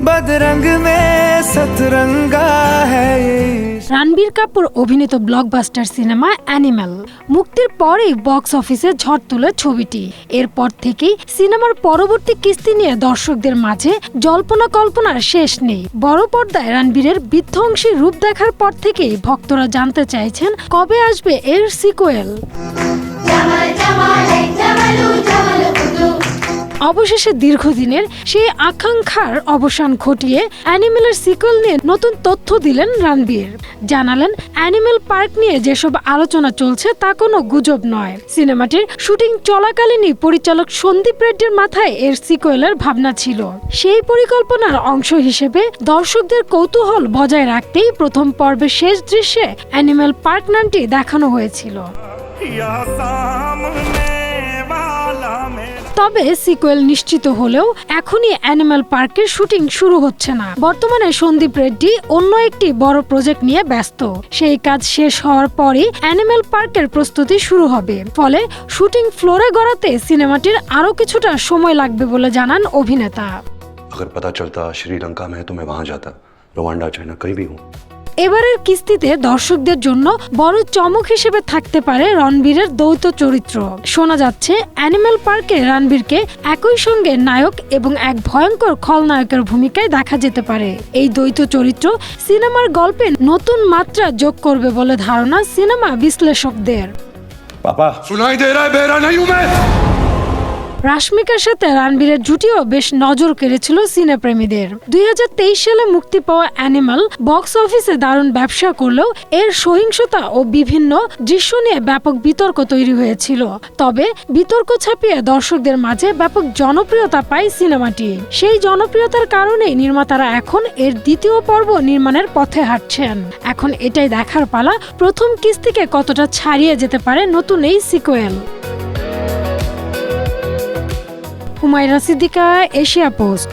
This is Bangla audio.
बदरंग में सतरंगा है ये। রণবীর কাপুর অভিনীত ব্লকবাস্টার সিনেমা অ্যানিম্যাল মুক্তির পরেই বক্স অফিসে ঝড় তোলে ছবিটি। এরপর থেকেই সিনেমার পরবর্তী কিস্তি নিয়ে দর্শকদের মাঝে জল্পনা কল্পনার শেষ নেই। বড় পর্দায় রণবীরের বিধ্বংসী রূপ দেখার পর থেকেই ভক্তরা জানতে চাইছেন কবে আসবে এর সিকুয়েল। অবশেষে দীর্ঘদিনের সেই আকাঙ্ক্ষার অবসান ঘটিয়ে অ্যানিমেলের সিকুয়েল নিয়ে নতুন তথ্য দিলেন রণবীর। জানালেন অ্যানিমেল পার্ক নিয়ে যেসব আলোচনা চলছে তা কোনো গুজব নয়। সিনেমাটির শুটিং চলাকালীনই পরিচালক সন্দীপ রেড্ডির মাথায় এর সিকুয়েলের ভাবনা ছিল। সেই পরিকল্পনার অংশ হিসেবে দর্শকদের কৌতূহল বজায় রাখতেই প্রথম পর্বের শেষ দৃশ্যে অ্যানিমেল পার্ক নামটি দেখানো হয়েছিল। তবে সিকুয়েল নিশ্চিত হলেও এখনই অ্যানিম্যাল পার্কের শুটিং শুরু হচ্ছে না। বর্তমানে সন্দীপ রেড্ডি অন্য একটি বড় প্রজেক্ট নিয়ে ব্যস্ত। সেই কাজ শেষ হওয়ার পরই অ্যানিম্যাল পার্কের প্রস্তুতি শুরু হবে। ফলে শুটিং ফ্লোরে গড়াতে সিনেমাটির আরও কিছুটা সময় লাগবে বলে জানান অভিনেতা। अगर पता चलता श्रीलंका में तो मैं वहां जाता, रवांडा चाइना कहीं भी हूँ। এবারের কিস্তিতে দর্শকদের জন্য বড় চমক হিসেবে থাকতে পারে রণবীরের দ্বৈত চরিত্র। শোনা যাচ্ছে অ্যানিম্যাল পার্কে রণবীরকে একই সঙ্গে নায়ক এবং এক ভয়ঙ্কর খলনায়কের ভূমিকায় দেখা যেতে পারে। এই দ্বৈত চরিত্র সিনেমার গল্পে নতুন মাত্রা যোগ করবে বলে ধারণা সিনেমা বিশ্লেষকদের। पापा सुनाई दे रहा है, बेरा नहीं हूं मैं। রাশমিকার সাথে রণবীরের জুটিও বেশ নজর কেড়েছিল সিনেপ্রেমীদের। 2023 সালে মুক্তি পাওয়া অ্যানিমাল বক্স অফিসে দারুণ ব্যবসা করলেও এর সহিংসতা ও বিভিন্ন দৃশ্য নিয়ে ব্যাপক বিতর্ক তৈরি হয়েছিল। তবে বিতর্ক ছাপিয়ে দর্শকদের মাঝে ব্যাপক জনপ্রিয়তা পায় সিনেমাটি। সেই জনপ্রিয়তার কারণেই নির্মাতারা এখন এর দ্বিতীয় পর্ব নির্মাণের পথে হাঁটছেন। এখন এটাই দেখার পালা প্রথম কিস্তিকে কতটা ছাড়িয়ে যেতে পারে নতুন এই sequel. Humaira Siddika, Asia post.